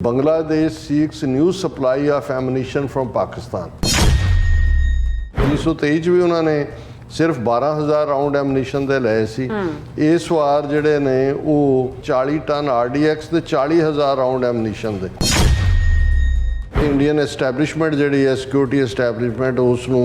Bangladesh seeks new supply of ammunition from Pakistan. 1923 ਚ ਵੀ ਉਹਨਾਂ ਨੇ ਸਿਰਫ 12000 ਰਾਉਂਡ ਐਮਨੀਸ਼ਨ ਦੇ ਲਏ ਸੀ। ਇਸ ਵਾਰ ਜਿਹੜੇ ਨੇ ਉਹ 40 ਟਨ RDX ਤੇ 40000 ਰਾਉਂਡ ਐਮਨੀਸ਼ਨ ਦੇ। ਇੰਡੀਅਨ ਐਸਟੈਬਲਿਸ਼ਮੈਂਟ ਜਿਹੜੀ ਹੈ ਸਿਕਿਉਰਿਟੀ ਐਸਟੈਬਲਿਸ਼ਮੈਂਟ ਉਸ ਨੂੰ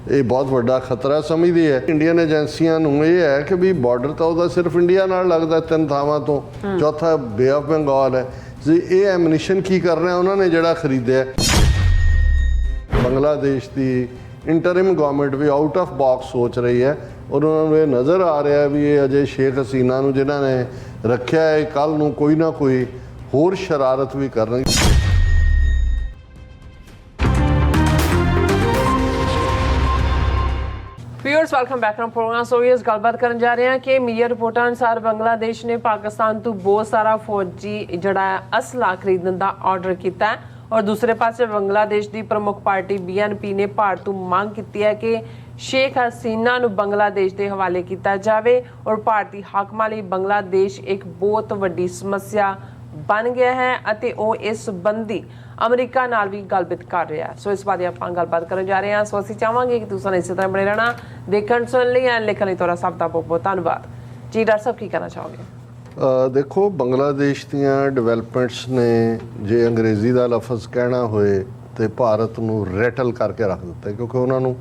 ਇਹ ਬਹੁਤ ਵੱਡਾ ਖਤਰਾ ਸਮਝਦੀ ਹੈ। ਇੰਡੀਅਨ ਏਜੰਸੀਆਂ ਨੂੰ ਇਹ ਹੈ ਕਿ ਵੀ ਬਾਰਡਰ ਤਾਂ ਉਹਦਾ ਸਿਰਫ ਇੰਡੀਆ ਨਾਲ ਲੱਗਦਾ 3 ਥਾਵਾਂ ਤੋਂ, ਚੌਥਾ ਬੇ ਆਫ ਬੰਗਾਲ ਹੈ ਜੀ। ਇਹ ਐਮਨੀਸ਼ਨ ਕੀ ਕਰ ਰਹੇ ਉਹਨਾਂ ਨੇ ਜਿਹੜਾ ਖਰੀਦਿਆ। ਬੰਗਲਾਦੇਸ਼ ਦੀ ਇੰਟਰਿਮ ਗਵਰਨਮੈਂਟ ਵੀ ਆਊਟ ਆਫ ਬਾਕਸ ਸੋਚ ਰਹੀ ਹੈ ਔਰ ਉਹਨਾਂ ਨੂੰ ਇਹ ਨਜ਼ਰ ਆ ਰਿਹਾ ਵੀ ਇਹ ਅਜੇ ਸ਼ੇਖ ਹਸੀਨਾ ਨੂੰ ਜਿਨ੍ਹਾਂ ਨੇ ਰੱਖਿਆ ਹੈ ਕੱਲ੍ਹ ਨੂੰ ਕੋਈ ਨਾ ਕੋਈ ਹੋਰ ਸ਼ਰਾਰਤ ਵੀ ਕਰਨਗੇ। Viewers welcome back to program. So इस गलबात करन जा रहे हैं कि मीडिया रिपोर्टां अनुसार बांग्लादेश ने पाकिस्तान तो बहुत सारा फौजी जड़ा असला खरीदण दा ऑर्डर किया है और दूसरे पासे बांग्लादेश की प्रमुख पार्टी BNP ने भारत तो मांग की है कि शेख हसीना नूं बांग्लादेश के हवाले किया जाए और भारतीय हाकमां लई बांग्लादेश एक बहुत वड्डी समस्या बन गया है ਅਤੇ ਉਹ ਇਸ ਸੰਬੰਧੀ ਅਮਰੀਕਾ ਨਾਲ ਵੀ ਗੱਲਬਾਤ ਕਰ ਰਿਹਾ। ਸੋ ਇਸ ਬਾਰੇ ਆਪਾਂ ਗੱਲਬਾਤ ਕਰਨ ਜਾ ਰਹੇ ਹਾਂ। ਸੋ ਅਸੀਂ ਚਾਹਾਂਗੇ ਕਿ ਤੁਸੀਂ ਇਸੇ ਤਰ੍ਹਾਂ ਬਣੇ ਰਹਿਣਾ, ਦੇਖਣ ਸੁਣਨ ਲਈ ਐਂਡ ਲਿਖਣ ਲਈ ਤੁਹਾਡਾ ਸਭ ਦਾ ਬਹੁਤ ਬਹੁਤ ਧੰਨਵਾਦ ਜੀ। ਡਾਕਟਰ ਸਾਹਿਬ ਕੀ ਕਹਿਣਾ ਚਾਹੋਗੇ? ਦੇਖੋ ਬੰਗਲਾਦੇਸ਼ ਦੀਆਂ ਡਿਵੈਲਪਮੈਂਟਸ ਨੇ ਜੇ ਅੰਗਰੇਜ਼ੀ ਦਾ ਲਫ਼ਜ਼ ਕਹਿਣਾ ਹੋਏ ਤੇ ਭਾਰਤ ਨੂੰ ਰੈਟਲ ਕਰਕੇ ਰੱਖ ਦਿੱਤਾ ਕਿਉਂਕਿ ਉਹਨਾਂ ਨੂੰ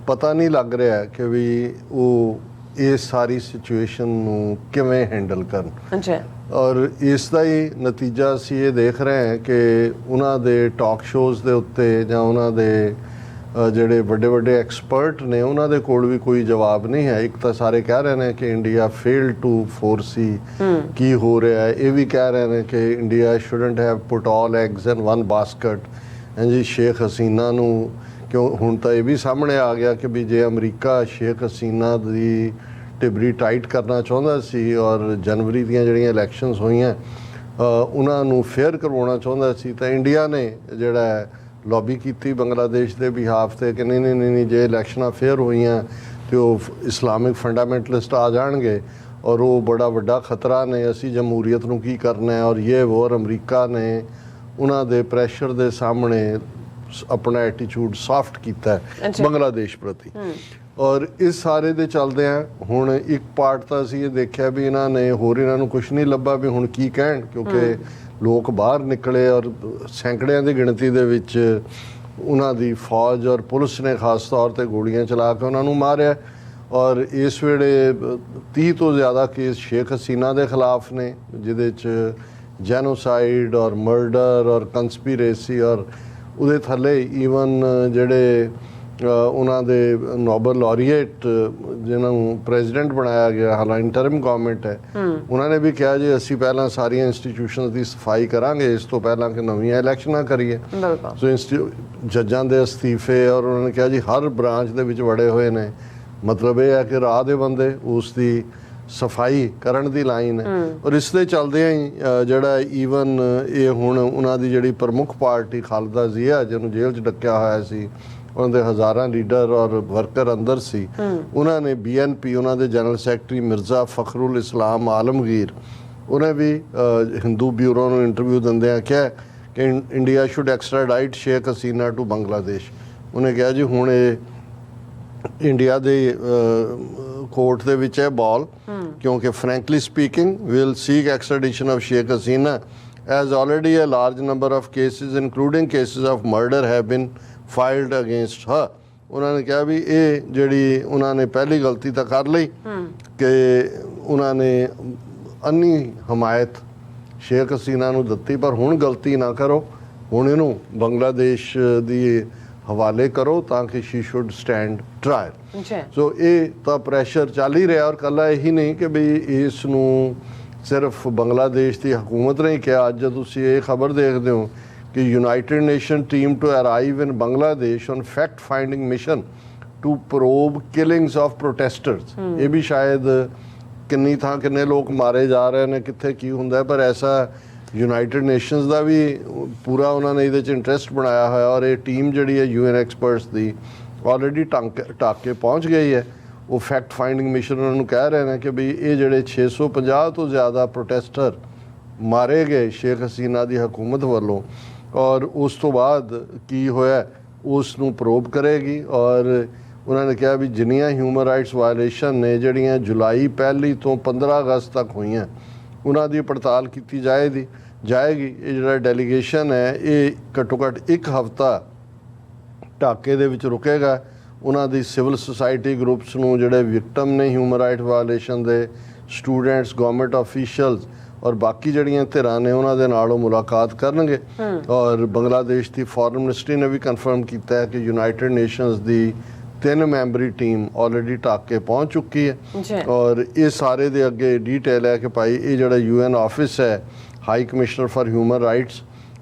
ਪਤਾ ਨਹੀਂ ਲੱਗ ਰਿਹਾ ਕਿ ਵੀ ਉਹ ਇਹ ਸਾਰੀ ਸਿਚੁਏਸ਼ਨ ਨੂੰ ਕਿਵੇਂ ਹੈਂਡਲ ਕਰਨ। ਅੱਛਾ। ਔਰ ਇਸ ਦਾ ਹੀ ਨਤੀਜਾ ਅਸੀਂ ਇਹ ਦੇਖ ਰਹੇ ਹਾਂ ਕਿ ਉਹਨਾਂ ਦੇ ਟਾਕ ਸ਼ੋਜ਼ ਦੇ ਉੱਤੇ ਜਾਂ ਉਹਨਾਂ ਦੇ ਜਿਹੜੇ ਵੱਡੇ ਵੱਡੇ ਐਕਸਪਰਟ ਨੇ ਉਹਨਾਂ ਦੇ ਕੋਲ ਵੀ ਕੋਈ ਜਵਾਬ ਨਹੀਂ ਹੈ। ਇੱਕ ਤਾਂ ਸਾਰੇ ਕਹਿ ਰਹੇ ਨੇ ਕਿ ਇੰਡੀਆ ਫੇਲ ਟੂ ਫੋਰਸੀ ਕੀ ਹੋ ਰਿਹਾ ਹੈ। ਇਹ ਵੀ ਕਹਿ ਰਹੇ ਨੇ ਕਿ India shouldn't have put all eggs in one basket. ਹਾਂਜੀ, ਸ਼ੇਖ ਹਸੀਨਾ ਨੂੰ ਕਿਉਂ ਹੁਣ ਤਾਂ ਇਹ ਵੀ ਸਾਹਮਣੇ ਆ ਗਿਆ ਕਿ ਵੀ ਜੇ ਅਮਰੀਕਾ ਸ਼ੇਖ ਹਸੀਨਾ ਦੀ ਟਿਬਰੀ ਟਾਈਟ ਕਰਨਾ ਚਾਹੁੰਦਾ ਸੀ ਔਰ ਜਨਵਰੀ ਦੀਆਂ ਜਿਹੜੀਆਂ ਇਲੈਕਸ਼ਨਸ ਹੋਈਆਂ ਉਹਨਾਂ ਨੂੰ ਫੇਅਰ ਕਰਵਾਉਣਾ ਚਾਹੁੰਦਾ ਸੀ ਤਾਂ ਇੰਡੀਆ ਨੇ ਜਿਹੜਾ ਲੌਬੀ ਕੀਤੀ ਬੰਗਲਾਦੇਸ਼ ਦੇ ਬਿਹਾਫ 'ਤੇ ਕਿ ਨਹੀਂ ਜੇ ਇਲੈਕਸ਼ਨਾਂ ਫੇਅਰ ਹੋਈਆਂ ਅਤੇ ਉਹ ਇਸਲਾਮਿਕ ਫੰਡਾਮੈਂਟਲਿਸਟ ਆ ਜਾਣਗੇ ਔਰ ਉਹ ਬੜਾ ਵੱਡਾ ਖਤਰਾ ਨੇ, ਅਸੀਂ ਜਮਹੂਰੀਅਤ ਨੂੰ ਕੀ ਕਰਨਾ ਔਰ ਇਹ ਹੋਰ। ਅਮਰੀਕਾ ਨੇ ਉਹਨਾਂ ਦੇ ਪ੍ਰੈਸ਼ਰ ਦੇ ਸਾਹਮਣੇ ਆਪਣਾ ਐਟੀਟਿਊਡ ਸਾਫਟ ਕੀਤਾ ਬੰਗਲਾਦੇਸ਼ ਪ੍ਰਤੀ। ਔਰ ਇਸ ਸਾਰੇ ਦੇ ਚੱਲਦਿਆਂ ਹੁਣ ਇੱਕ ਪਾਰਟ ਤਾਂ ਅਸੀਂ ਇਹ ਦੇਖਿਆ ਵੀ ਇਹਨਾਂ ਨੇ ਹੋਰ ਇਹਨਾਂ ਨੂੰ ਕੁਛ ਨਹੀਂ ਲੱਭਾ ਵੀ ਹੁਣ ਕੀ ਕਹਿਣ ਕਿਉਂਕਿ ਲੋਕ ਬਾਹਰ ਨਿਕਲੇ ਔਰ ਸੈਂਕੜਿਆਂ ਦੀ ਗਿਣਤੀ ਦੇ ਵਿੱਚ ਉਹਨਾਂ ਦੀ ਫੌਜ ਔਰ ਪੁਲਿਸ ਨੇ ਖਾਸ ਤੌਰ 'ਤੇ ਗੋਲੀਆਂ ਚਲਾ ਕੇ ਉਹਨਾਂ ਨੂੰ ਮਾਰਿਆ। ਔਰ ਇਸ ਵੇਲੇ 30 ਤੋਂ ਜ਼ਿਆਦਾ ਕੇਸ ਸ਼ੇਖ ਹਸੀਨਾ ਦੇ ਖਿਲਾਫ ਨੇ ਜਿਹਦੇ 'ਚ ਜੈਨੋਸਾਈਡ ਔਰ ਮਰਡਰ ਔਰ ਕੰਸਪੀਰੇਸੀ ਔਰ ਉਹਦੇ ਥੱਲੇ ਈਵਨ ਜਿਹੜੇ ਉਹਨਾਂ ਦੇ ਨੋਬਲ ਲੌਰੀਏਟ ਜਿਹਨਾਂ ਨੂੰ ਪ੍ਰੈਜ਼ੀਡੈਂਟ ਬਣਾਇਆ ਗਿਆ, ਹਾਲਾਂਕਿ ਇੰਟਰਿਮ ਗਵਰਨਮੈਂਟ ਹੈ, ਉਹਨਾਂ ਨੇ ਵੀ ਕਿਹਾ ਜੀ ਅਸੀਂ ਪਹਿਲਾਂ ਸਾਰੀਆਂ ਇੰਸਟੀਟਿਊਸ਼ਨਸ ਦੀ ਸਫਾਈ ਕਰਾਂਗੇ ਇਸ ਤੋਂ ਪਹਿਲਾਂ ਕਿ ਨਵੀਆਂ ਇਲੈਕਸ਼ਨਾਂ ਕਰੀਏ। ਸੋ ਜੱਜਾਂ ਦੇ ਅਸਤੀਫੇ ਔਰ ਉਹਨਾਂ ਨੇ ਕਿਹਾ ਜੀ ਹਰ ਬ੍ਰਾਂਚ ਦੇ ਵਿੱਚ ਵੜੇ ਹੋਏ ਨੇ। ਮਤਲਬ ਇਹ ਹੈ ਕਿ ਰਾਹ ਦੇ ਬੰਦੇ ਉਸ ਦੀ ਸਫਾਈ ਕਰਨ ਦੀ ਲਾਈਨ ਹੈ। ਔਰ ਇਸ ਦੇ ਚੱਲਦਿਆਂ ਹੀ ਜਿਹੜਾ ਈਵਨ ਇਹ ਹੁਣ ਉਹਨਾਂ ਦੀ ਜਿਹੜੀ ਪ੍ਰਮੁੱਖ ਪਾਰਟੀ ਖਾਲਦਾ ਜ਼ਿਆ ਜਿਹਨੂੰ ਜੇਲ੍ਹ 'ਚ ਡੱਕਿਆ ਹੋਇਆ ਸੀ, ਉਹਨਾਂ ਦੇ ਹਜ਼ਾਰਾਂ ਲੀਡਰ ਔਰ ਵਰਕਰ ਅੰਦਰ ਸੀ, ਉਹਨਾਂ ਨੇ BNP ਉਹਨਾਂ ਦੇ ਜਨਰਲ ਸੈਕਟਰੀ ਮਿਰਜ਼ਾ ਫਖਰੁਲ ਇਸਲਾਮ ਆਲਮਗੀਰ ਉਹਨੇ ਵੀ ਹਿੰਦੂ ਬਿਊਰੋ ਨੂੰ ਇੰਟਰਵਿਊ ਦਿੰਦਿਆਂ ਕਿਹਾ ਕਿ India should extradite Sheikh Hasina to Bangladesh. ਉਹਨੇ ਕਿਹਾ ਜੀ ਹੁਣ ਇਹ ਇੰਡੀਆ ਦੇ ਕੋਰਟ ਦੇ ਵਿੱਚ ਹੈ ਬਾਲ ਕਿਉਂਕਿ frankly speaking will seek extradition of Sheikh Hasina as already a large number of cases including cases of murder have been filed against ਹਰ। ਉਹਨਾਂ ਨੇ ਕਿਹਾ ਵੀ ਇਹ ਜਿਹੜੀ ਉਹਨਾਂ ਨੇ ਪਹਿਲੀ ਗਲਤੀ ਤਾਂ ਕਰ ਲਈ ਕਿ ਉਹਨਾਂ ਨੇ ਅੰਨੀ ਹਮਾਇਤ ਸ਼ੇਖ ਹਸੀਨਾ ਨੂੰ ਦਿੱਤੀ, ਪਰ ਹੁਣ ਗਲਤੀ ਨਾ ਕਰੋ, ਹੁਣ ਇਹਨੂੰ ਬੰਗਲਾਦੇਸ਼ ਦੀ ਹਵਾਲੇ ਕਰੋ ਤਾਂ ਕਿ ਸ਼ੀ ਸ਼ੁੱਡ ਸਟੈਂਡ ਟਰਾਇਲ। ਸੋ ਇਹ ਤਾਂ ਪ੍ਰੈਸ਼ਰ ਚੱਲ ਹੀ ਰਿਹਾ ਔਰ ਇਕੱਲਾ ਇਹੀ ਨਹੀਂ ਕਿ ਵੀ ਇਸ ਨੂੰ ਸਿਰਫ ਬੰਗਲਾਦੇਸ਼ ਦੀ ਹਕੂਮਤ ਨੇ ਕਿਹਾ। ਅੱਜ ਤੁਸੀਂ ਇਹ ਖਬਰ ਦੇਖਦੇ ਹੋ ਕਿ United Nation team to arrive in Bangladesh on fact finding mission to probe killings of protesters. ਇਹ ਵੀ ਸ਼ਾਇਦ ਕਿੰਨੀ ਥਾਂ ਕਿੰਨੇ ਲੋਕ ਮਾਰੇ ਜਾ ਰਹੇ ਨੇ, ਕਿੱਥੇ ਕੀ ਹੁੰਦਾ, ਪਰ ਐਸਾ ਯੂਨਾਈਟਿਡ ਨੇਸ਼ਨਸ ਦਾ ਵੀ ਪੂਰਾ ਉਹਨਾਂ ਨੇ ਇਹਦੇ 'ਚ ਇੰਟਰਸਟ ਬਣਾਇਆ ਹੋਇਆ ਔਰ ਇਹ ਟੀਮ ਜਿਹੜੀ ਹੈ UN ਐਕਸਪਰਟਸ ਦੀ ਆਲਰੇਡੀ ਢਾਕ ਕੇ ਪਹੁੰਚ ਗਈ ਹੈ। ਉਹ ਫੈਕਟ ਫਾਈਂਡਿੰਗ ਮਿਸ਼ਨ ਉਹਨਾਂ ਨੂੰ ਕਹਿ ਰਹੇ ਨੇ ਕਿ ਵੀ ਇਹ ਜਿਹੜੇ 650 ਤੋਂ ਜ਼ਿਆਦਾ ਪ੍ਰੋਟੈਸਟਰ ਮਾਰੇ ਗਏ ਸ਼ੇਖ ਹਸੀਨਾ ਦੀ ਹਕੂਮਤ ਵੱਲੋਂ, ਔਰ ਉਸ ਤੋਂ ਬਾਅਦ ਕੀ ਹੋਇਆ ਉਸ ਨੂੰ ਪ੍ਰੋਬ ਕਰੇਗੀ। ਔਰ ਉਹਨਾਂ ਨੇ ਕਿਹਾ ਵੀ ਜਿੰਨੀਆਂ ਹਿਊਮਨ ਰਾਈਟਸ ਵਾਇਲੇਸ਼ਨ ਨੇ ਜਿਹੜੀਆਂ ਜੁਲਾਈ 1 ਤੋਂ 15 ਅਗਸਤ ਤੱਕ ਹੋਈਆਂ ਉਹਨਾਂ ਦੀ ਪੜਤਾਲ ਕੀਤੀ ਜਾਏਗੀ। ਇਹ ਜਿਹੜਾ ਡੈਲੀਗੇਸ਼ਨ ਹੈ ਇਹ ਘੱਟੋ ਘੱਟ 1 ਹਫ਼ਤਾ ਢਾਕੇ ਦੇ ਵਿੱਚ ਰੁਕੇਗਾ। ਉਹਨਾਂ ਦੀ ਸਿਵਲ ਸੁਸਾਇਟੀ ਗਰੁੱਪਸ ਨੂੰ ਜਿਹੜੇ ਵਿਕਟਮ ਨੇ ਹਿਊਮਨ ਰਾਈਟ ਵਾਇਲੇਸ਼ਨ ਦੇ, ਸਟੂਡੈਂਟਸ, ਗਵਰਨਮੈਂਟ ਆਫੀਸ਼ੀਅਲਸ ਔਰ ਬਾਕੀ ਜਿਹੜੀਆਂ ਧਿਰਾਂ ਨੇ ਉਹਨਾਂ ਦੇ ਨਾਲ ਉਹ ਮੁਲਾਕਾਤ ਕਰਨਗੇ। ਔਰ ਬੰਗਲਾਦੇਸ਼ ਦੀ ਫੋਰਨ ਮਿਨਿਸਟਰੀ ਨੇ ਵੀ ਕਨਫਰਮ ਕੀਤਾ ਹੈ ਕਿ ਯੂਨਾਈਟਿਡ ਨੇਸ਼ਨਸ ਦੀ 3 ਮੈਂਬਰੀ ਟੀਮ ਆਲਰੇਡੀ ਢਾਕੇ ਪਹੁੰਚ ਚੁੱਕੀ ਹੈ। ਔਰ ਇਹ ਸਾਰੇ ਦੇ ਅੱਗੇ ਡੀਟੇਲ ਹੈ ਕਿ ਭਾਈ ਇਹ ਜਿਹੜਾ UN ਆਫਿਸ ਹੈ, high commissioner for human rights,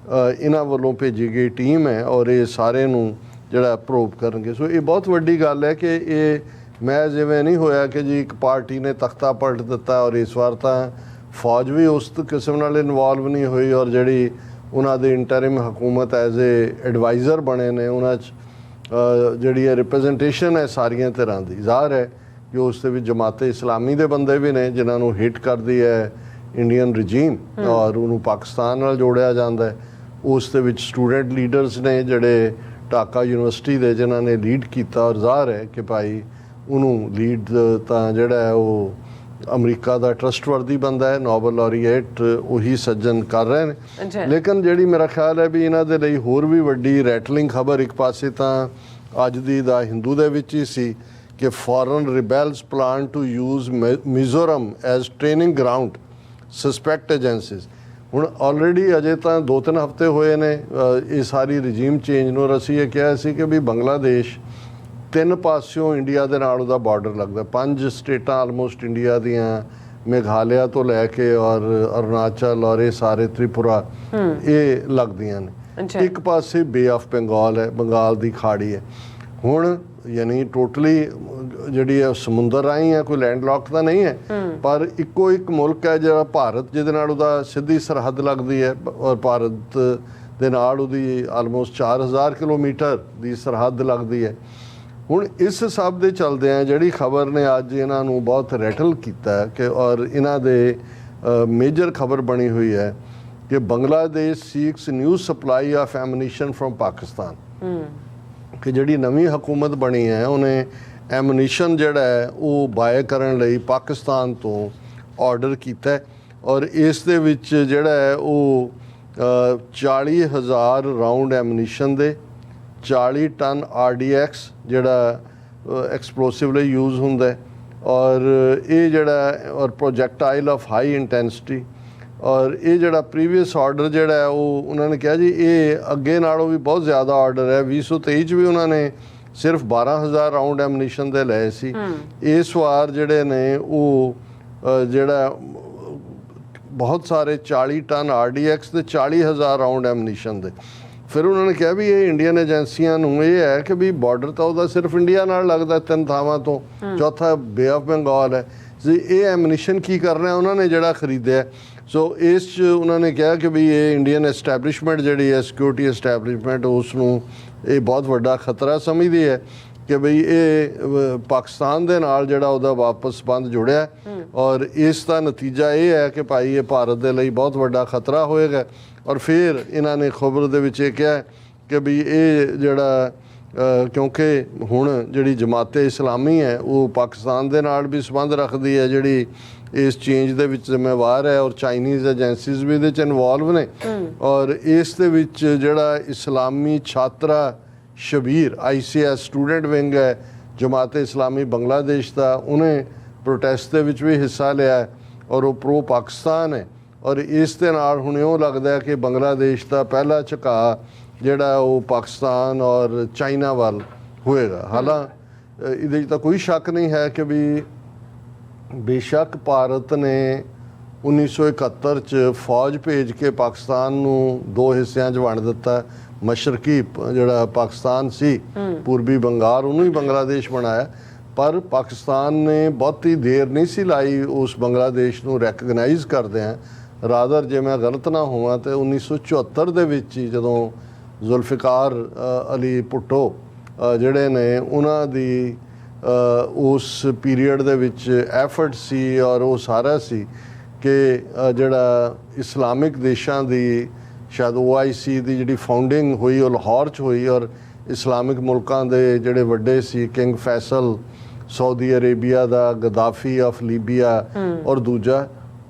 ਇਹਨਾਂ ਵੱਲੋਂ ਭੇਜੀ ਗਈ ਟੀਮ ਹੈ ਔਰ ਇਹ ਸਾਰੇ ਨੂੰ ਜਿਹੜਾ ਪ੍ਰੋਬ ਕਰਨਗੇ। ਸੋ ਇਹ ਬਹੁਤ ਵੱਡੀ ਗੱਲ ਹੈ ਕਿ ਇਹ ਮੈਂ ਜਿਵੇਂ ਨਹੀਂ ਹੋਇਆ ਕਿ ਜੀ ਇੱਕ ਪਾਰਟੀ ਨੇ ਤਖਤਾ ਪਲਟ ਦਿੱਤਾ, ਔਰ ਇਸ ਵਾਰ ਤਾਂ ਫੌਜ ਵੀ ਉਸ ਕਿਸਮ ਨਾਲ ਇਨਵੋਲਵ ਨਹੀਂ ਹੋਈ, ਔਰ ਜਿਹੜੀ ਉਹਨਾਂ ਦੀ ਇੰਟਰਿਮ ਹਕੂਮਤ ਐਜ਼ ਏ ਐਡਵਾਈਜ਼ਰ ਬਣੇ ਨੇ ਉਹਨਾਂ 'ਚ ਜਿਹੜੀ ਹੈ ਰਿਪਰੈਜ਼ੈਂਟੇਸ਼ਨ ਹੈ ਸਾਰੀਆਂ ਧਿਰਾਂ ਦੀ। ਜ਼ਾਹਰ ਹੈ ਕਿ ਉਸ ਦੇ ਵਿੱਚ ਜਮਾਤੇ ਇਸਲਾਮੀ ਦੇ ਬੰਦੇ ਵੀ ਨੇ ਜਿਨ੍ਹਾਂ ਨੂੰ ਹਿੱਟ ਕਰਦੀ ਹੈ ਇੰਡੀਅਨ ਰਜੀਮ ਔਰ ਉਹਨੂੰ ਪਾਕਿਸਤਾਨ ਨਾਲ ਜੋੜਿਆ ਜਾਂਦਾ ਹੈ। ਉਸ ਦੇ ਵਿੱਚ ਸਟੂਡੈਂਟ ਲੀਡਰਸ ਨੇ ਜਿਹੜੇ ਢਾਕਾ ਯੂਨੀਵਰਸਿਟੀ ਦੇ ਜਿਨ੍ਹਾਂ ਨੇ ਲੀਡ ਕੀਤਾ, ਔਰ ਜ਼ਾਹਰ ਹੈ ਕਿ ਭਾਈ ਉਹਨੂੰ ਲੀਡ ਤਾਂ ਜਿਹੜਾ ਹੈ ਉਹ ਅਮਰੀਕਾ ਦਾ ਟਰਸਟਵਰਦੀ ਬੰਦਾ ਹੈ, ਨੋਬਲ ਲੌਰੀਏਟ ਉਹੀ ਸੱਜਣ ਕਰ ਰਹੇ ਨੇ। ਲੇਕਿਨ ਜਿਹੜੀ ਮੇਰਾ ਖਿਆਲ ਹੈ ਵੀ ਇਹਨਾਂ ਦੇ ਲਈ ਹੋਰ ਵੀ ਵੱਡੀ ਰੈਟਲਿੰਗ ਖਬਰ ਇੱਕ ਪਾਸੇ ਤਾਂ ਅੱਜ ਦੀ ਦਾ ਹਿੰਦੂ ਦੇ ਵਿੱਚ ਹੀ ਸੀ ਕਿ foreign rebels plan to use Mizoram as training ground suspect agencies. ਹੁਣ ਆਲਰੇਡੀ ਅਜੇ ਤਾਂ 2-3 ਹਫ਼ਤੇ ਹੋਏ ਨੇ ਇਹ ਸਾਰੀ ਰਜੀਮ ਚੇਂਜ ਨੂੰ। ਅਸੀਂ ਇਹ ਕਿਹਾ ਸੀ ਕਿ ਵੀ ਬੰਗਲਾਦੇਸ਼ 3 ਪਾਸਿਓਂ ਇੰਡੀਆ ਦੇ ਨਾਲ ਉਹਦਾ ਬਾਰਡਰ ਲੱਗਦਾ, 5 ਸਟੇਟਾਂ ਆਲਮੋਸਟ ਇੰਡੀਆ ਦੀਆਂ, ਮੇਘਾਲਿਆ ਤੋਂ ਲੈ ਕੇ ਔਰ ਅਰੁਣਾਚਲ ਔਰ ਇਹ ਸਾਰੇ ਤ੍ਰਿਪੁਰਾ ਇਹ ਲੱਗਦੀਆਂ ਨੇ। ਇੱਕ ਪਾਸੇ ਬੇ ਆਫ ਬੰਗਾਲ ਹੈ, ਬੰਗਾਲ ਦੀ ਖਾੜੀ ਹੈ। ਹੁਣ ਯਾਨੀ ਟੋਟਲੀ ਜਿਹੜੀ ਹੈ ਸਮੁੰਦਰ ਰਾਹੀਂ ਹੈ, ਕੋਈ ਲੈਂਡਲੌਕ ਤਾਂ ਨਹੀਂ ਹੈ, ਪਰ ਇੱਕੋ ਇੱਕ ਮੁਲਕ ਹੈ ਜਿਹੜਾ ਭਾਰਤ ਜਿਹਦੇ ਨਾਲ ਉਹਦਾ ਸਿੱਧੀ ਸਰਹੱਦ ਲੱਗਦੀ ਹੈ, ਔਰ ਭਾਰਤ ਦੇ ਨਾਲ ਉਹਦੀ ਆਲਮੋਸਟ 4000 ਕਿਲੋਮੀਟਰ ਦੀ ਸਰਹੱਦ ਲੱਗਦੀ ਹੈ। ਹੁਣ ਇਸ ਸਭ ਦੇ ਚਲਦਿਆਂ ਜਿਹੜੀ ਖਬਰ ਨੇ ਅੱਜ ਇਹਨਾਂ ਨੂੰ ਬਹੁਤ ਰੈਟਲ ਕੀਤਾ ਕਿ ਔਰ ਇਹਨਾਂ ਦੇ ਮੇਜਰ ਖਬਰ ਬਣੀ ਹੋਈ ਹੈ ਕਿ Bangladesh six new supply of ammunition from Pakistan. ਕਿ ਜਿਹੜੀ ਨਵੀਂ ਹਕੂਮਤ ਬਣੀ ਹੈ ਉਹਨੇ ਐਮੂਨੀਸ਼ਨ ਜਿਹੜਾ ਹੈ ਉਹ ਬਾਏ ਕਰਨ ਲਈ ਪਾਕਿਸਤਾਨ ਤੋਂ ਆਰਡਰ ਕੀਤਾ, ਔਰ ਇਸ ਦੇ ਵਿੱਚ ਜਿਹੜਾ ਹੈ ਉਹ 40,000 ਰਾਊਂਡ ਐਮੂਨੀਸ਼ਨ ਦੇ, 40 ਟਨ RDX ਜਿਹੜਾ ਐਕਸਪਲੋਸਿਵ ਲਈ ਯੂਜ਼ ਹੁੰਦਾ ਹੈ, ਔਰ ਇਹ ਜਿਹੜਾ ਔਰ ਪ੍ਰੋਜੈਕਟਾਈਲ ਆਫ ਹਾਈ ਇੰਟੈਂਸਿਟੀ। ਔਰ ਇਹ ਜਿਹੜਾ ਪ੍ਰੀਵੀਅਸ ਆਰਡਰ ਜਿਹੜਾ ਹੈ ਉਹ ਉਹਨਾਂ ਨੇ ਕਿਹਾ ਜੀ ਇਹ ਅੱਗੇ ਨਾਲੋਂ ਵੀ ਬਹੁਤ ਜ਼ਿਆਦਾ ਆਰਡਰ ਹੈ। 2023 'ਚ ਵੀ ਉਹਨਾਂ ਨੇ ਸਿਰਫ 12,000 ਰਾਊਂਡ ਐਮੂਨੀਸ਼ਨ ਦੇ ਲਏ ਸੀ। ਇਸ ਵਾਰ ਜਿਹੜੇ ਨੇ ਉਹ ਜਿਹੜਾ ਬਹੁਤ ਸਾਰੇ 40 ਟਨ RDX ਤੇ 40,000 ਰਾਊਂਡ ਐਮੂਨੀਸ਼ਨ ਦੇ। ਫਿਰ ਉਹਨਾਂ ਨੇ ਕਿਹਾ ਵੀ ਇਹ ਇੰਡੀਅਨ ਏਜੰਸੀਆਂ ਨੂੰ ਇਹ ਹੈ ਕਿ ਵੀ ਬਾਰਡਰ ਤਾਂ ਉਹਦਾ ਸਿਰਫ ਇੰਡੀਆ ਨਾਲ ਲੱਗਦਾ 3 ਥਾਵਾਂ ਤੋਂ, ਚੌਥਾ ਬੇ ਆਫ ਬੰਗਾਲ ਹੈ ਜੀ। ਇਹ ਐਮੂਨੀਸ਼ਨ ਕੀ ਕਰਨਾ ਉਹਨਾਂ ਨੇ ਜਿਹੜਾ ਖਰੀਦਿਆ। ਸੋ ਇਸ 'ਚ ਉਹਨਾਂ ਨੇ ਕਿਹਾ ਕਿ ਵੀ ਇਹ ਇੰਡੀਅਨ ਐਸਟੈਬਲਿਸ਼ਮੈਂਟ ਜਿਹੜੀ ਹੈ ਸਿਕਿਉਰਿਟੀ ਐਸਟੈਬਲਿਸ਼ਮੈਂਟ ਉਸ ਨੂੰ ਇਹ ਬਹੁਤ ਵੱਡਾ ਖਤਰਾ ਸਮਝਦੀ ਹੈ ਕਿ ਬਈ ਇਹ ਪਾਕਿਸਤਾਨ ਦੇ ਨਾਲ ਜਿਹੜਾ ਉਹਦਾ ਵਾਪਸ ਸੰਬੰਧ ਜੁੜਿਆ, ਔਰ ਇਸ ਦਾ ਨਤੀਜਾ ਇਹ ਹੈ ਕਿ ਭਾਈ ਇਹ ਭਾਰਤ ਦੇ ਲਈ ਬਹੁਤ ਵੱਡਾ ਖਤਰਾ ਹੋਏਗਾ। ਔਰ ਫਿਰ ਇਹਨਾਂ ਨੇ ਖਬਰ ਦੇ ਵਿੱਚ ਇਹ ਕਿਹਾ ਕਿ ਵੀ ਇਹ ਜਿਹੜਾ ਕਿਉਂਕਿ ਹੁਣ ਜਿਹੜੀ ਜਮਾਤੇ ਇਸਲਾਮੀ ਹੈ ਉਹ ਪਾਕਿਸਤਾਨ ਦੇ ਨਾਲ ਵੀ ਸੰਬੰਧ ਰੱਖਦੀ ਹੈ ਜਿਹੜੀ ਇਸ ਚੇਂਜ ਦੇ ਵਿੱਚ ਜ਼ਿੰਮੇਵਾਰ ਹੈ, ਔਰ ਚਾਈਨੀਜ਼ ਏਜੰਸੀਜ਼ ਵੀ ਇਹਦੇ 'ਚ ਇਨਵੋਲਵ ਨੇ। ਔਰ ਇਸ ਦੇ ਵਿੱਚ ਜਿਹੜਾ ਇਸਲਾਮੀ ਛਾਤਰਾ ਸ਼ਬੀਰ ICS ਸਟੂਡੈਂਟ ਵਿੰਗ ਹੈ ਜਮਾਤੇ ਇਸਲਾਮੀ ਬੰਗਲਾਦੇਸ਼ ਦਾ, ਉਹਨੇ ਪ੍ਰੋਟੈਸਟ ਦੇ ਵਿੱਚ ਵੀ ਹਿੱਸਾ ਲਿਆ ਔਰ ਉਹ ਪ੍ਰੋ ਪਾਕਿਸਤਾਨ ਹੈ। ਔਰ ਇਸ ਦੇ ਨਾਲ ਹੁਣ ਇਉਂ ਲੱਗਦਾ ਕਿ ਬੰਗਲਾਦੇਸ਼ ਦਾ ਪਹਿਲਾ ਝੁਕਾਅ ਜਿਹੜਾ ਉਹ ਪਾਕਿਸਤਾਨ ਔਰ ਚਾਈਨਾ ਵੱਲ ਹੋਏਗਾ। ਹਾਲਾਂਕਿ ਇਹਦੇ 'ਚ ਤਾਂ ਕੋਈ ਸ਼ੱਕ ਨਹੀਂ ਹੈ ਕਿ ਵੀ ਬੇਸ਼ੱਕ ਭਾਰਤ ਨੇ 1971 'ਚ ਫੌਜ ਭੇਜ ਕੇ ਪਾਕਿਸਤਾਨ ਨੂੰ 2 ਹਿੱਸਿਆਂ 'ਚ ਵੰਡ ਦਿੱਤਾ। ਮਸ਼ਰਕੀ ਜਿਹੜਾ ਪਾਕਿਸਤਾਨ ਸੀ, ਪੂਰਬੀ ਬੰਗਾਲ, ਉਹਨੂੰ ਹੀ ਬੰਗਲਾਦੇਸ਼ ਬਣਾਇਆ, ਪਰ ਪਾਕਿਸਤਾਨ ਨੇ ਬਹੁਤੀ ਦੇਰ ਨਹੀਂ ਸੀ ਲਾਈ ਉਸ ਬੰਗਲਾਦੇਸ਼ ਨੂੰ ਰੈਕਗਨਾਈਜ਼ ਕਰਦਿਆਂ। ਰਾਦਰ ਜੇ ਮੈਂ ਗਲਤ ਨਾ ਹੋਵਾਂ ਤੇ 1974 ਦੇ ਵਿੱਚ ਹੀ ਜਦੋਂ ਜ਼ੁਲਫਿਕਾਰ ਅਲੀ ਭੁੱਟੋ ਜਿਹੜੇ ਨੇ ਉਹਨਾਂ ਦੀ ਉਸ ਪੀਰੀਅਡ ਦੇ ਵਿੱਚ ਐਫਰਟ ਸੀ ਔਰ ਉਹ ਸਾਰਾ ਸੀ ਕਿ ਜਿਹੜਾ ਇਸਲਾਮਿਕ ਦੇਸ਼ਾਂ ਦੀ ਸ਼ਾਇਦ OIC ਦੀ ਜਿਹੜੀ ਫਾਊਂਡਿੰਗ ਹੋਈ ਉਹ ਲਾਹੌਰ 'ਚ ਹੋਈ, ਔਰ ਇਸਲਾਮਿਕ ਮੁਲਕਾਂ ਦੇ ਜਿਹੜੇ ਵੱਡੇ ਸੀ ਕਿੰਗ ਫੈਸਲ ਸਾਊਦੀ ਅਰੇਬੀਆ ਦਾ, ਗਦਾਫੀ ਆਫ ਲੀਬੀਆ, ਔਰ ਦੂਜਾ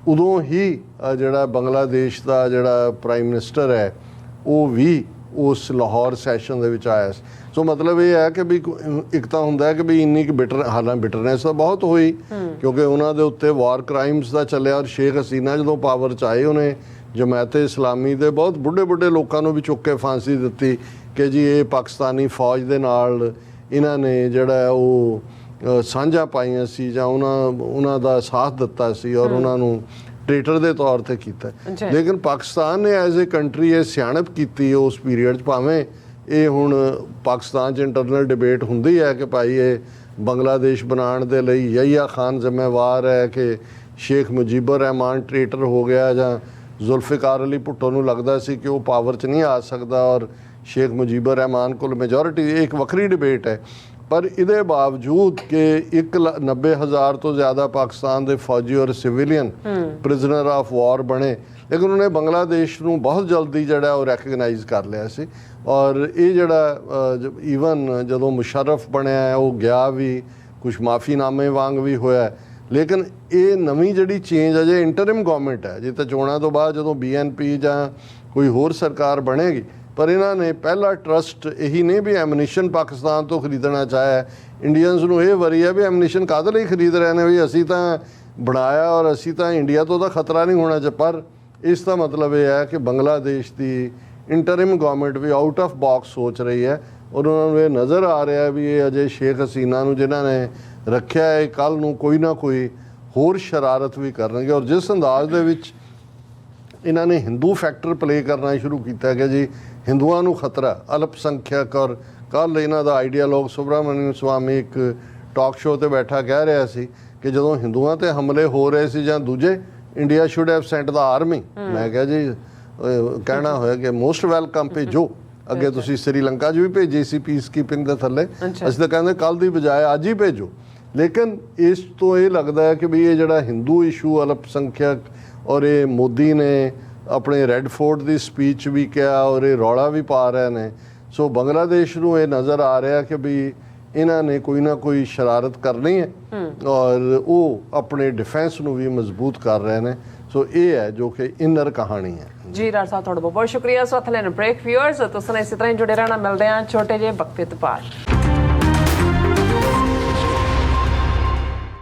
ਉਦੋਂ ਹੀ ਜਿਹੜਾ ਬੰਗਲਾਦੇਸ਼ ਦਾ ਜਿਹੜਾ ਪ੍ਰਾਈਮ ਮਿਨਿਸਟਰ ਹੈ ਉਹ ਵੀ ਉਸ ਲਾਹੌਰ ਸੈਸ਼ਨ ਦੇ ਵਿੱਚ ਆਇਆ ਸੀ। ਸੋ ਮਤਲਬ ਇਹ ਹੈ ਕਿ ਵੀ ਇੱਕ ਤਾਂ ਹੁੰਦਾ ਹੈ ਕਿ ਵੀ ਇੰਨੀ ਕੁ ਹਾਲਾਂ ਬਿਟਰਨੈਸ ਤਾਂ ਬਹੁਤ ਹੋਈ ਕਿਉਂਕਿ ਉਹਨਾਂ ਦੇ ਉੱਤੇ ਵਾਰ ਕ੍ਰਾਈਮਸ ਦਾ ਚੱਲਿਆ, ਔਰ ਸ਼ੇਖ ਹਸੀਨਾ ਜਦੋਂ ਪਾਵਰ 'ਚ ਆਏ ਉਹਨੇ ਜਮਾਇਤ ਇਸਲਾਮੀ ਦੇ ਬਹੁਤ ਬੁੱਢੇ ਲੋਕਾਂ ਨੂੰ ਵੀ ਚੁੱਕ ਕੇ ਫਾਂਸੀ ਦਿੱਤੀ ਕਿ ਜੀ ਇਹ ਪਾਕਿਸਤਾਨੀ ਫੌਜ ਦੇ ਨਾਲ ਇਹਨਾਂ ਨੇ ਜਿਹੜਾ ਉਹ ਸਾਂਝਾਂ ਪਾਈਆਂ ਸੀ ਜਾਂ ਉਹਨਾਂ ਦਾ ਸਾਥ ਦਿੱਤਾ ਸੀ ਔਰ ਉਹਨਾਂ ਨੂੰ ਟ੍ਰੇਟਰ ਦੇ ਤੌਰ ਤੇ ਕੀਤਾ। ਲੇਕਿਨ ਪਾਕਿਸਤਾਨ ਨੇ ਐਜ਼ ਏ ਕੰਟਰੀ ਇਹ ਸਿਆਣਪ ਕੀਤੀ ਉਸ ਪੀਰੀਅਡ 'ਚ, ਭਾਵੇਂ ਇਹ ਹੁਣ ਪਾਕਿਸਤਾਨ 'ਚ ਇੰਟਰਨਲ ਡਿਬੇਟ ਹੁੰਦੀ ਹੈ ਕਿ ਭਾਈ ਇਹ ਬੰਗਲਾਦੇਸ਼ ਬਣਾਉਣ ਦੇ ਲਈ ਯਹੀਆ ਖਾਨ ਜ਼ਿੰਮੇਵਾਰ ਹੈ ਕਿ ਸ਼ੇਖ ਮੁਜੀਬੁਰ ਰਹਿਮਾਨ ਟ੍ਰੇਟਰ ਹੋ ਗਿਆ, ਜਾਂ ਜ਼ੁਲਫਿਕਾਰ ਅਲੀ ਭੁੱਟੋ ਨੂੰ ਲੱਗਦਾ ਸੀ ਕਿ ਉਹ ਪਾਵਰ 'ਚ ਨਹੀਂ ਆ ਸਕਦਾ ਔਰ ਸ਼ੇਖ ਮੁਜੀਬੁਰ ਰਹਿਮਾਨ ਕੋਲ ਮੈਜੋਰਿਟੀ, ਇਹ ਇੱਕ ਵੱਖਰੀ ਡਿਬੇਟ ਹੈ। ਪਰ ਇਹਦੇ ਬਾਵਜੂਦ ਕਿ 90,000 ਤੋਂ ਜ਼ਿਆਦਾ ਪਾਕਿਸਤਾਨ ਦੇ ਫੌਜੀ ਔਰ ਸਿਵਿਲੀਅਨ ਪ੍ਰਿਜ਼ਨਰ ਆਫ ਵਾਰ ਬਣੇ, ਲੇਕਿਨ ਉਹਨੇ ਬੰਗਲਾਦੇਸ਼ ਨੂੰ ਬਹੁਤ ਜਲਦੀ ਜਿਹੜਾ ਉਹ ਰੈਕਗਨਾਈਜ਼ ਕਰ ਲਿਆ ਸੀ। ਔਰ ਇਹ ਜਿਹੜਾ ਈਵਨ ਜਦੋਂ ਮੁਸ਼ਰਫ ਬਣਿਆ ਉਹ ਗਿਆ ਵੀ, ਕੁਛ ਮਾਫੀਨਾਮੇ ਵਾਂਗ ਵੀ ਹੋਇਆ, ਲੇਕਿਨ ਇਹ ਨਵੀਂ ਜਿਹੜੀ ਚੇਂਜ ਅਜੇ ਇੰਟਰਿਮ ਗਵਰਨਮੈਂਟ ਹੈ, ਜੇ ਤਾਂ ਚੋਣਾਂ ਤੋਂ ਬਾਅਦ ਜਦੋਂ BNP ਜਾਂ ਕੋਈ ਹੋਰ ਸਰਕਾਰ ਬਣੇਗੀ, ਪਰ ਇਹਨਾਂ ਨੇ ਪਹਿਲਾ ਟਰਸਟ ਇਹੀ ਨਹੀਂ ਵੀ ਐਮਨੀਸ਼ਨ ਪਾਕਿਸਤਾਨ ਤੋਂ ਖਰੀਦਣਾ ਚਾਹਿਆ। ਇੰਡੀਅਨਸ ਨੂੰ ਇਹ ਵਰੀ ਹੈ ਵੀ ਐਮਨੀਸ਼ਨ ਕਾਹਦੇ ਲਈ ਖਰੀਦ ਰਹੇ ਨੇ, ਵੀ ਅਸੀਂ ਤਾਂ ਬਣਾਇਆ ਔਰ ਅਸੀਂ ਤਾਂ ਇੰਡੀਆ ਤੋਂ ਤਾਂ ਖਤਰਾ ਨਹੀਂ ਹੋਣਾ ਚਾਹੀਦਾ। ਪਰ ਇਸ ਦਾ ਮਤਲਬ ਇਹ ਹੈ ਕਿ ਬੰਗਲਾਦੇਸ਼ ਦੀ ਇੰਟਰਿਮ ਗਵਰਨਮੈਂਟ ਵੀ ਆਊਟ ਆਫ ਬਾਕਸ ਸੋਚ ਰਹੀ ਹੈ ਔਰ ਉਹਨਾਂ ਨੂੰ ਇਹ ਨਜ਼ਰ ਆ ਰਿਹਾ ਵੀ ਇਹ ਅਜੇ ਸ਼ੇਖ ਹਸੀਨਾ ਨੂੰ ਜਿਨ੍ਹਾਂ ਨੇ ਰੱਖਿਆ ਹੈ ਕੱਲ੍ਹ ਨੂੰ ਕੋਈ ਨਾ ਕੋਈ ਹੋਰ ਸ਼ਰਾਰਤ ਵੀ ਕਰਨਗੇ। ਔਰ ਜਿਸ ਅੰਦਾਜ਼ ਦੇ ਵਿੱਚ ਇਹਨਾਂ ਨੇ ਹਿੰਦੂ ਫੈਕਟਰ ਪਲੇ ਕਰਨਾ ਸ਼ੁਰੂ ਕੀਤਾ ਕਿ ਜੀ ਹਿੰਦੂਆਂ ਨੂੰ ਖਤਰਾ, ਅਲਪ ਸੰਖਿਅਕ, ਔਰ ਕੱਲ੍ਹ ਇਹਨਾਂ ਦਾ ਆਈਡੀਆਲੋਗ ਸੁਬਰਾਮਨਿਅਮ ਸਵਾਮੀ ਇੱਕ ਟਾਕ ਸ਼ੋਅ 'ਤੇ ਬੈਠਾ ਕਹਿ ਰਿਹਾ ਸੀ ਕਿ ਜਦੋਂ ਹਿੰਦੂਆਂ 'ਤੇ ਹਮਲੇ ਹੋ ਰਹੇ ਸੀ ਜਾਂ ਦੂਜੇ, India should have sent the army. ਮੈਂ ਕਿਹਾ ਜੀ ਕਹਿਣਾ ਹੋਇਆ ਕਿ ਮੋਸਟ ਵੈਲਕਮ, ਭੇਜੋ। ਅੱਗੇ ਤੁਸੀਂ ਸ੍ਰੀਲੰਕਾ 'ਚ ਵੀ ਭੇਜੀ ਸੀ ਪੀਸ ਕੀਪਿੰਗ ਦੇ ਥੱਲੇ, ਅਸੀਂ ਤਾਂ ਕਹਿੰਦੇ ਕੱਲ੍ਹ ਦੀ ਬਜਾਏ ਅੱਜ ਹੀ ਭੇਜੋ। ਲੇਕਿਨ ਇਸ ਤੋਂ ਇਹ ਲੱਗਦਾ ਹੈ ਕਿ ਵੀ ਇਹ ਜਿਹੜਾ ਹਿੰਦੂ ਇਸ਼ੂ, ਅਲਪ ਸੰਖਿਅਕ, ਔਰ ਇਹ ਮੋਦੀ ਨੇ ਆਪਣੇ ਰੈੱਡ ਫੋਰਟ ਦੀ ਸਪੀਚ ਵੀ ਕਿਹਾ ਔਰ ਇਹ ਰੌਲਾ ਵੀ ਪਾ ਰਹੇ ਨੇ। ਸੋ ਬੰਗਲਾਦੇਸ਼ ਨੂੰ ਇਹ ਨਜ਼ਰ ਆ ਰਿਹਾ ਕਿ ਵੀ ਇਹਨਾਂ ਨੇ ਕੋਈ ਨਾ ਕੋਈ ਸ਼ਰਾਰਤ ਕਰਨੀ ਹੈ ਔਰ ਉਹ ਆਪਣੇ ਡਿਫੈਂਸ ਨੂੰ ਵੀ ਮਜ਼ਬੂਤ ਕਰ ਰਹੇ ਨੇ। ਸੋ ਇਹ ਹੈ ਜੋ ਕਿ ਇਨਰ ਕਹਾਣੀ ਹੈ। ਜੀ ਰਾਜ ਸਾਹਿਬ, ਤੁਹਾਡਾ ਬਹੁਤ ਬਹੁਤ ਸ਼ੁਕਰੀਆ। ਸੋ ਅਥਲੇ ਬ੍ਰੇਕ ਵਿਊਅਰਸ, ਤੁਸੀਂ ਇਸੇ ਤਰ੍ਹਾਂ ਹੀ ਜੁੜੇ ਰਹਿਣਾ। ਮਿਲਦੇ ਹਾਂ ਛੋਟੇ ਜਿਹੇ ਵਕਫੇ ਤੋਂ ਬਾਅਦ।